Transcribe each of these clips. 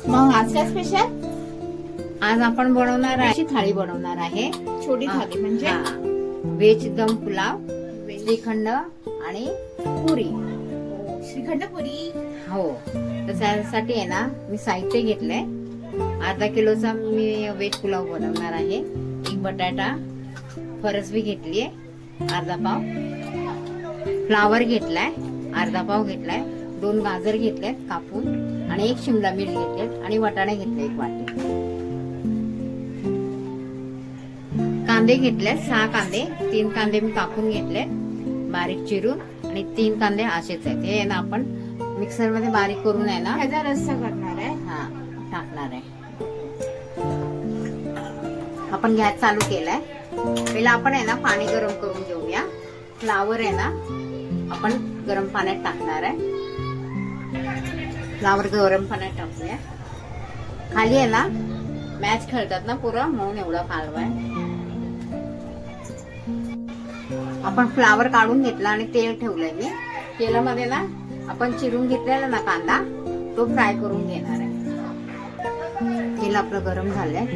मग आज काय स्पेशल? आज आपण बनवणार आहे थाळी बनवणार आहे. छोटी थाली म्हणजे व्हेज दम पुलाव, श्रीखंड आणि पुरी. श्रीखंड पुरी. हो, तर त्यासाठी आहे ना मी साहित्य घेतलंय. अर्धा किलोचा मी व्हेज पुलाव बनवणार आहे. एक बटाटा फरसबी घेतलीये, अर्धा पाव फ्लावर घेतलाय, अर्धा पाव घेतलाय, 2 गाजर घेतलेत कापून आणि 1 शिमला मिरची घेतलेत आणि वाटाणे घेतले 1 वाटी. कांदे घेतले 6 कांदे, 3 कांदे मी कापून घेतले बारीक चिरून आणि 3 कांदे असेच आहेत. हे ना आपण मिक्सर मध्ये बारीक करून आहे ना ह्याचा रस्सा करणार आहे. टाकणार आहे. आपण गॅस चालू केलाय. पहिला आपण आहे ना पाणी गरम करून घेऊया. फ्लावर आहे ना आपण गरम पाण्यात टाकणार आहे. फ्लावर गरम पाण्यात टाकूया. खाली आहे ना मॅच खेळतात ना पुरं, म्हणून एवढा कालवा आहे. आपण फ्लावर काढून घेतला आणि तेल ठेवलंय मी. तेलामध्ये ना आपण चिरून घेतलेला ना कांदा तो फ्राय करून घेणार आहे. तेल आपलं गरम झालंय.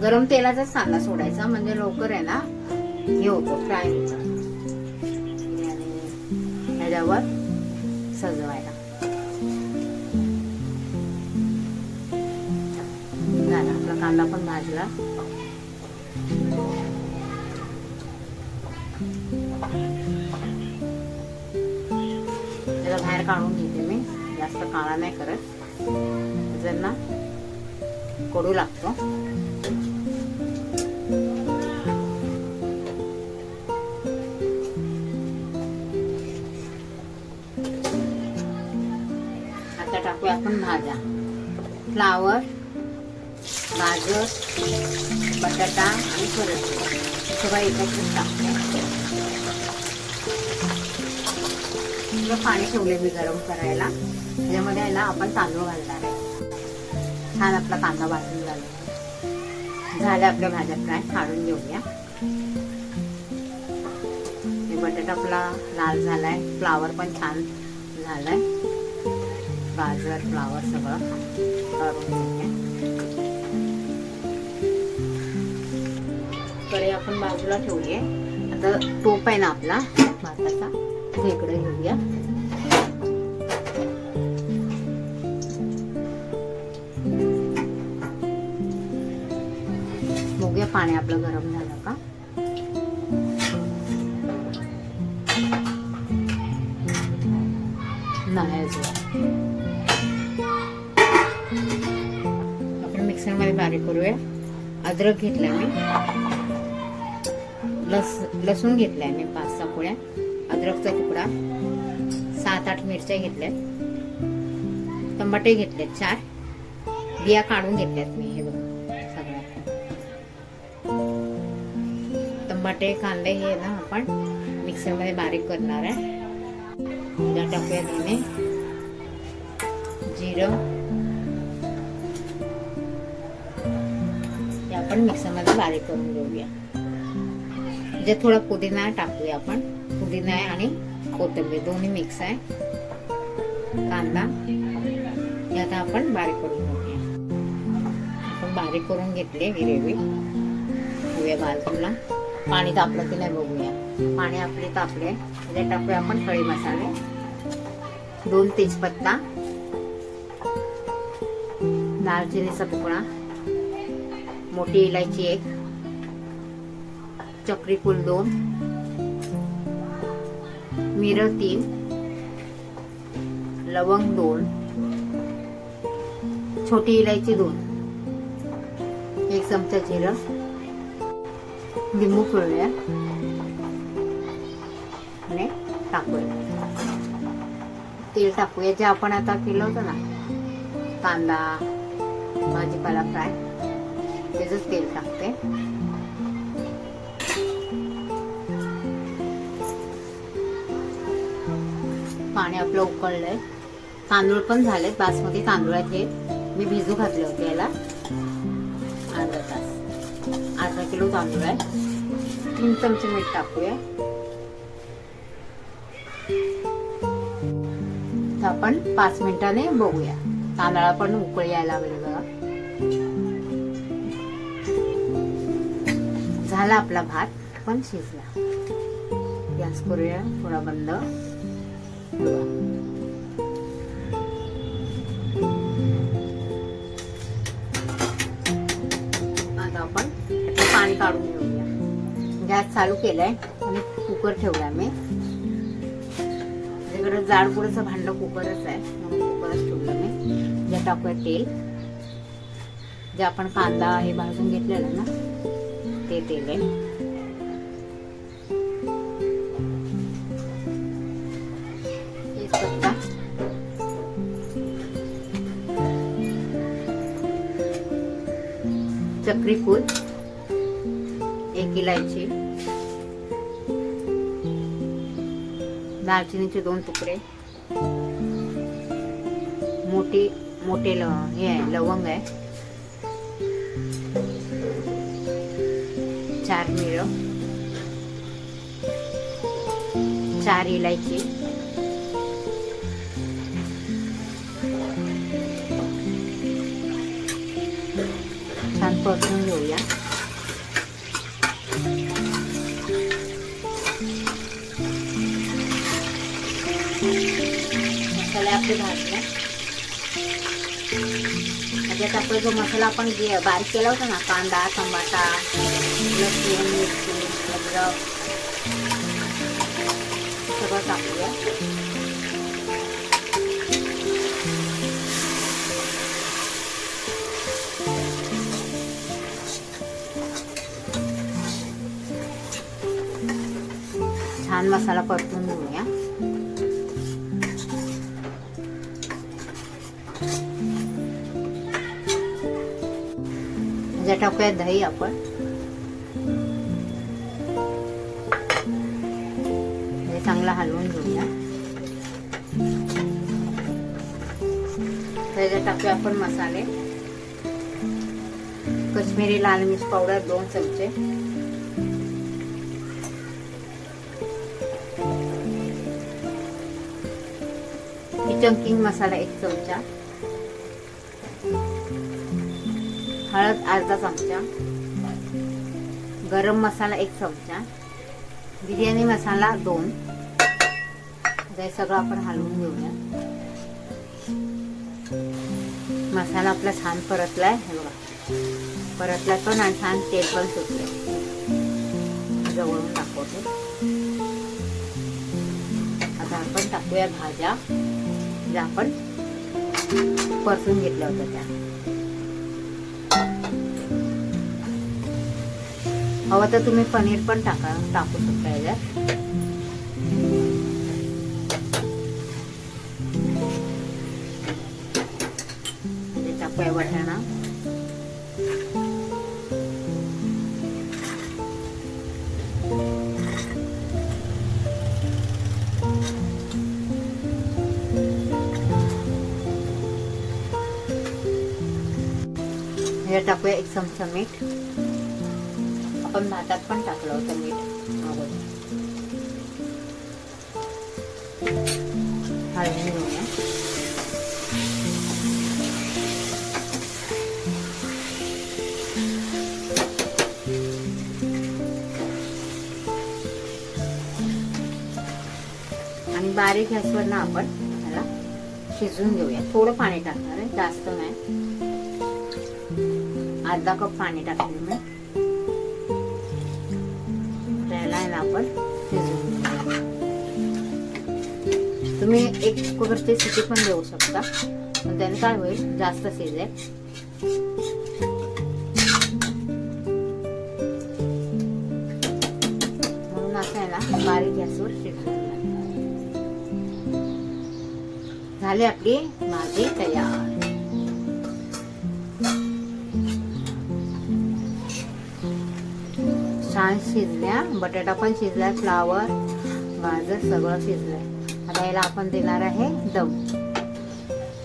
गरम तेलाचाच कांदा सोडायचा म्हणजे लवकर आहे ना हे होतो, फ्राय होतो. आणि ह्याच्यावर सजवायला झाला. आपला कांदा पण भाजला. त्याला बाहेर काढून घेते मी. जास्त काळा नाही करत, जर ना कडू लागतो. आता टाकूया आपण भाज्या. फ्लावर, गाजर, बटाटा आणि फरसबी सगळं एकत्र टाकते. पाणी ठेवले मी गरम करायला. त्याच्यामध्ये आहे ना आपण तांदूळ घालणार आहे. छान आपला कांदा भाजून झाला आपल्या भाज्या फ्राय. काढून घेऊया. बटाटा आपला लाल झालाय. फ्लावर पण छान झालाय. गाजर फ्लावर सगळं काढून घेऊया. कढई आपण बाजूला ठेवलीये. आता टोप आहे ना आपला भाताचा, ते इकडे घेऊया. बघूया पाणी आपलं गरम झालं का. नाही आपण मिक्सर मध्ये बारीक करूया. अद्रक घेतलाय मी, लसूण घेतलाय मी 5-6 पोळ्या, अद्रकचा तुकडा, 7-8 मिरच्या घेतल्यात, टमाटे घेतलेत 4, बिया काढून घेतल्यात मी. हे बघ सगळ्यात टमाटे कांदे हे ना आपण मिक्सर मध्ये बारीक करणार आहे. टाकूया धने, जिरं हे आपण मिक्सर मध्ये बारीक करून घेऊया. म्हणजे थोडा पुदिना टाकूया आपण. पुदिना आहे आणि कोथिंबीर दोन्ही मिक्स आहे. कांदा हे आता आपण बारीक करून घेऊया. आपण बारीक करून घेतले ग्रेव्ही. घेऊया बाजूला. पाणी तापलं की नाही बघूया. पाणी आपले तापले. त्याच्यात टाकूया आपण खडे मसाले, 2 तेजपत्ता, दालचिनीचा तुकडा, मोठी इलायची 1, चक्री फूल 2, मिरं 3, लवंग 2, छोटी इलायची 2, 1 चमचा जिरं, लिंबू पिळूया आणि टाकूया. तेल टाकूया जे आपण आता केलं होतं ना कांदा भाजीपाला फ्राय, त्याच तेल टाकते. पाणी आपलं उकळलंय. तांदूळ पण झालेत. बासमती तांदूळाचे मी भिजू घातले होते याला अर्धा तास. अर्धा किलो तांदूळ आहे. 3 चमचे मीठ टाकूया. आपण 5 मिनिटाने बघूया. तांदळा पण उकळी यायला लागली बघा. झाला आपला भात पण शिजला. गॅस करूया थोडा बंद. आता आपण पाणी काढून घेऊया. गॅस चालू केलाय आणि कुकर ठेवला मी. माझ्याकडे जाडबुडाचं भांड कुकरच आहे, कुकरच ठेवलं मी. जे टाकूया तेल. जे आपण कांदा हे भाजून घेतलेलं ना ते तेल आहे. तेजपत्ता, चक्री फूल, एक इलायची, दालचिनीचे 2 तुकडे, मोठे हे आहे लवंग आहे, 4 मिरं, 4 इलायची, छान परतून घेऊया. मसाले आपले भाजले. त्याच्यात आपला जो मसाला आपण बारीक केला होता ना, कांदा, टमाटा, लसूण, मिरची, अद्रक सगळं टाकूया. छान मसाला परतून घेऊया. ज्या टाकूया दही आपण. हे चांगला हलवून घेऊया. त्याच्यात टाकूया आपण मसाले. काश्मीरी लाल मिर्च पावडर 2 चमचे, किचन किंग मसाला 1 चमचा, हळद अर्धा चमचा, गरम मसाला 1 चमचा, बिर्याणी मसाला 2. हे सगळं आपण हलवून घेऊया. मसाला आपला छान परतलाय. हे बघा परतला पण आणि छान तेल पण सुटले. जवळून दाखवते. आता आपण टाकूया भाज्या ज्या आपण परतून घेतल्या होत्या त्या. हवं तर तुम्ही पनीर पण टाकू शकता याच्यात. टाकूया वाटाणा, टाकूया 1 चमचा मीठ. आपण भातात पण टाकलं होतं मीठ अगोदर. हलवून घेऊया. आणि बारीक गॅसवर ना आपण त्याला शिजवून घेऊया. थोडं पाणी टाकणार आहे, जास्त नाही. अर्धा कप पाणी टाकले मी. त्याला आपण शिजवून घेऊया. तुम्ही 1 कुकरची शिटी पण देऊ शकता, पण त्याने काय होईल जास्त शिजेल. म्हणून असं आहे ना बारीक गॅसवर शिजवून घ्या. झाली आपली भाजी तयार. छान शिजल्या. बटाटा पण शिजलाय, फ्लावर, गाजर सगळं शिजलंय. आता याला आपण देणार आहे दम.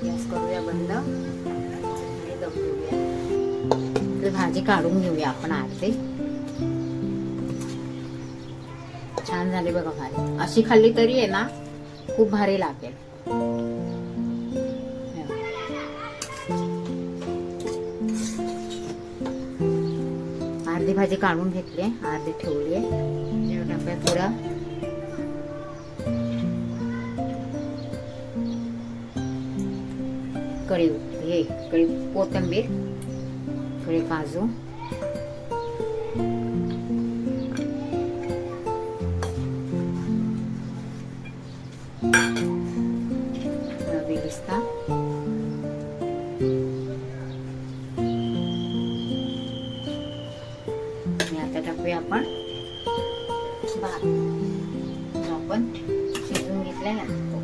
गॅस करूया बंद आणि दम देऊया. भाजी काढून घेऊया आपण अर्धी. छान झाली बघा भाजी. अशी खाल्ली तरी आहे ना खूप भारी लागेल. अर्धी भाजी काढून घेतली आहे, अर्धी ठेवली आहे. टाकूया थोडा कढी कोथिंबीर, थोडे काजू, बेरिस्ता, आणि आता टाकूया आपण भात जो आपण शिजवून घेतलाय ना तो.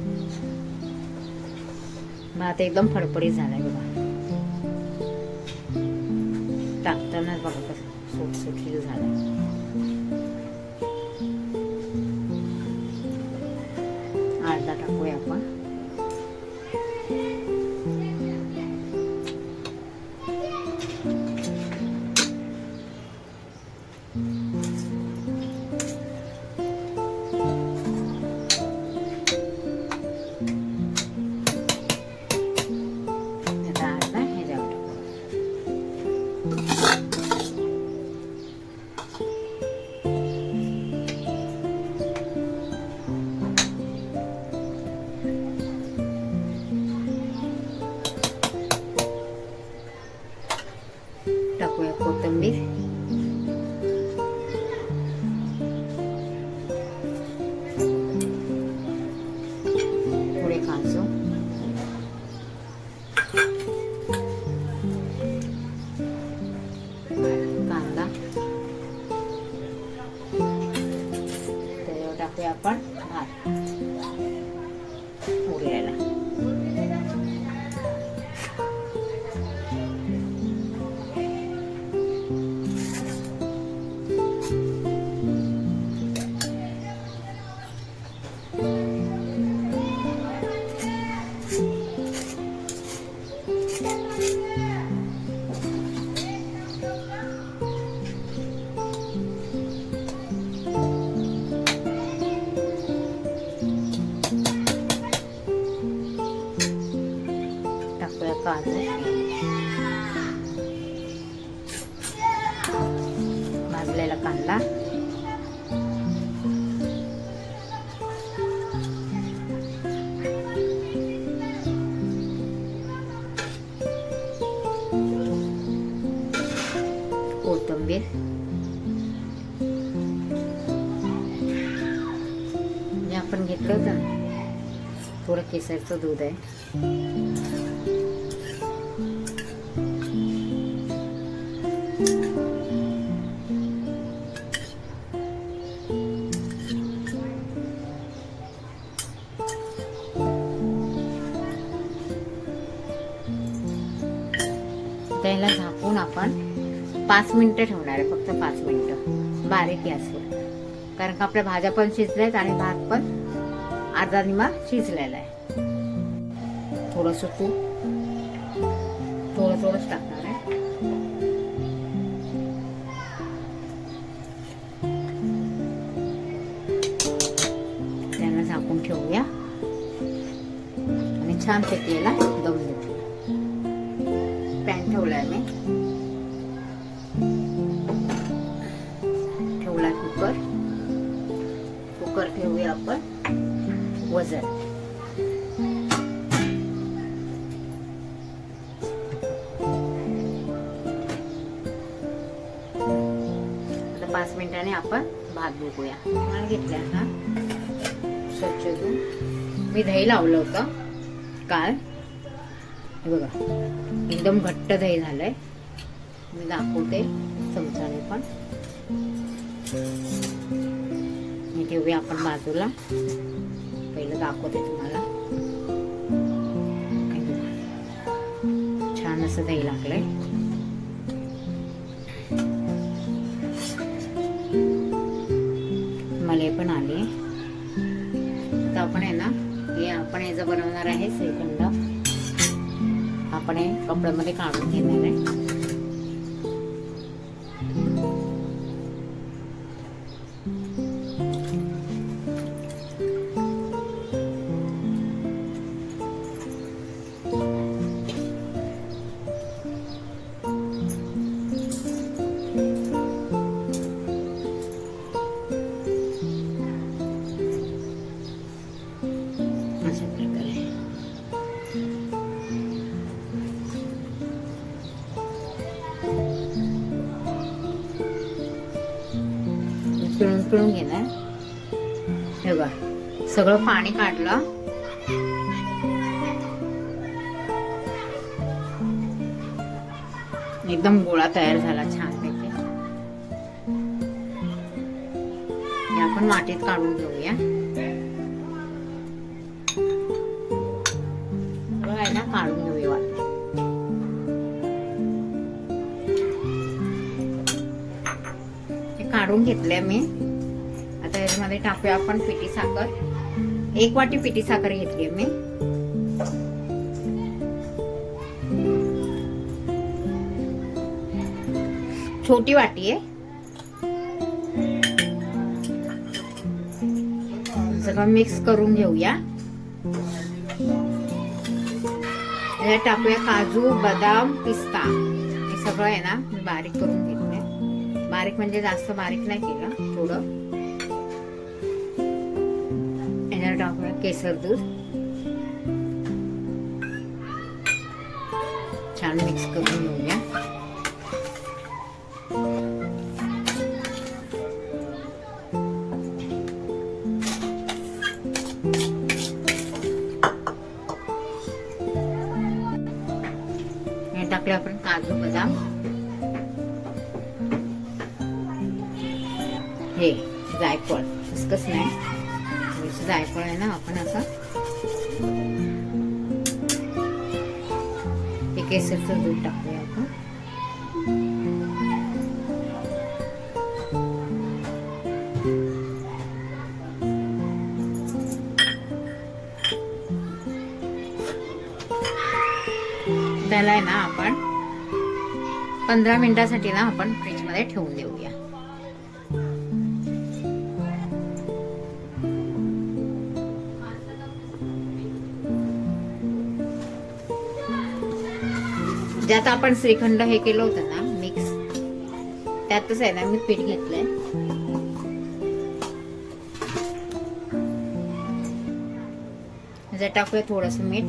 भात एकदम फडफडीत झालाय बघा. टाकतानाच बघा कसं सुटसुटीत झालाय. अर्धा टाकूया आपण. टाकूया कोथिंबीर, थोडे काजू, कांदा, त्याच्यावर टाकूया आपण भात उरलेला. टाकूया काजू, भाजलेला कांदा, कोथिंबीर, जे आपण घेतलं होतं ना, थोडं केसरचं दूध आहे. त्याला झाकून आपण 5 मिनिटं ठेवणार आहे, फक्त 5 मिनिटं बारीक गॅसवर. कारण का आपल्या भाज्या पण शिजल्यात आणि भात पण अर्धा निमा शिजलेला आहे. थोडंसं तूप थोडंच टाकणार आहे. त्यांना झाकून ठेवूया आणि छान पैकी याला दम देऊया. पॅन ठेवलाय मी, ठेवला कुकर ठेवूया आपण वजन. आता 5 मिनिटांनी आपण भात बघूया. भात घेतला हा स्वच्छ धुवून. मी दही लावलं होतं काल, हे बघा एकदम घट्ट दही झालंय. मी दाखवते चमच्याने पण. मी ठेवूया आपण बाजूला. पहिलं दाखवते तुम्हाला. छान असं दही लागलंय. मला पण आले. तर आपण आहे ना, हे आपण याचं बनवणार आहे श्रीखंड. आपण हे कपड्यामध्ये काढून घेणार आहे. पिळून पिळून घेणार. हे बघा सगळं पाणी काढलं. एकदम गोळा तयार झाला छानपैकी. हे आपण वाटीत काढून घेऊया. आहे ना, काढून घेऊया वाटीत. हे काढून घेतलंय मी. आता याच्यामध्ये टाकूया आपण पिठी साखर. 1 वाटी पिठी साखर घेतली मी. छोटी वाटी आहे. सगळं मिक्स करून घेऊया. यात टाकूया काजू, बदाम, पिस्ता. हे सगळं आहे ना मी बारीक करून घेतलंय. बारीक म्हणजे जास्त बारीक नाही केलं, थोडं. याच्यात टाकूया केसर दूध. छान मिक्स करून घेऊया. टाकले आपण काजू, बदाम, हे जायफळ. खसखस नाही, जायफळ आहे ना. आपण असं हे केसरचं दूध टाकूया आपण. त्याला आहे ना आपण 15 मिनिटासाठी ना आपण फ्रीज मध्ये ठेवून देऊया. ज्यात आपण श्रीखंड हे केलं होतं ना मिक्स, त्यातच आहे ना मी पीठ घेतलंय. ह्याच्यात टाकूया थोडस मीठ.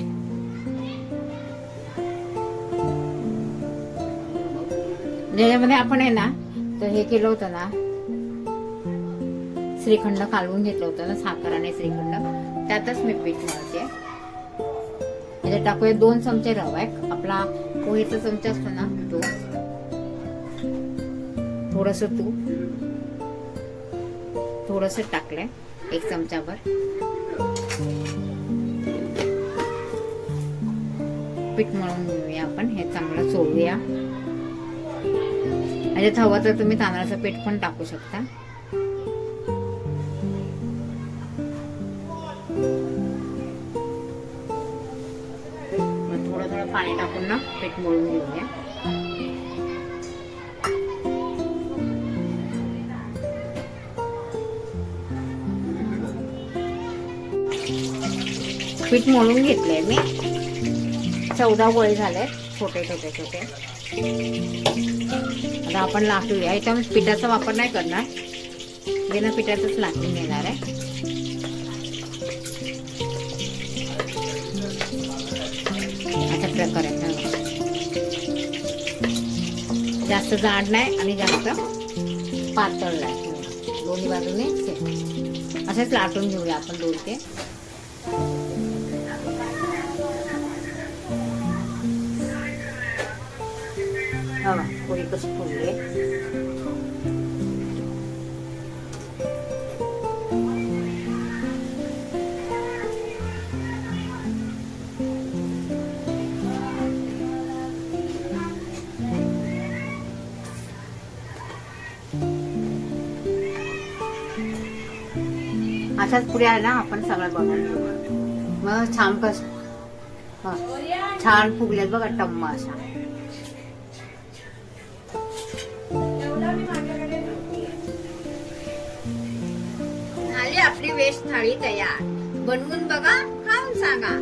ज्याच्यामध्ये आपण आहे ना तर हे केलं होतं ना, श्रीखंड कालवून घेतलं होतं ना, साखर आणि श्रीखंड, त्यातच मी पीठ मळते. याच्यात टाकूया 2 चमचे रवा. आपला पोहेचा चमचा असतो ना तो. थोडस तूप, थोडस टाकलंय 1 चमचाभर. पीठ मळून घेऊया आपण. हे चांगलं चोळूया. याच्यात हवं तर तुम्ही तांदळाचं पीठ पण टाकू शकता. थोडं थोडं पाणी टाकून ना पीठ मळून घेऊया. पीठ मळून घेतलंय मी. 14 गोळे झाले, छोटे छोटे छोटे. आता आपण लाटूया. याच्यामध्ये पिठाचा वापर नाही करणार, बिना पिठाचंच लाटून घेणार आहे. अशा प्रकारे जास्त जाड नाही आणि जास्त पातळ नाही, दोन्ही बाजूने सेम असेच लाटून घेऊया आपण 2 ते. पोळी कशी फुलली. अशाच पुढे आहे ना आपण सगळं बनवून घेऊ. मग छान फुगल्यात बघा टम्मा अशा. आपली वेज थाळी तयार. बनवून बघा, खाऊन सांगा.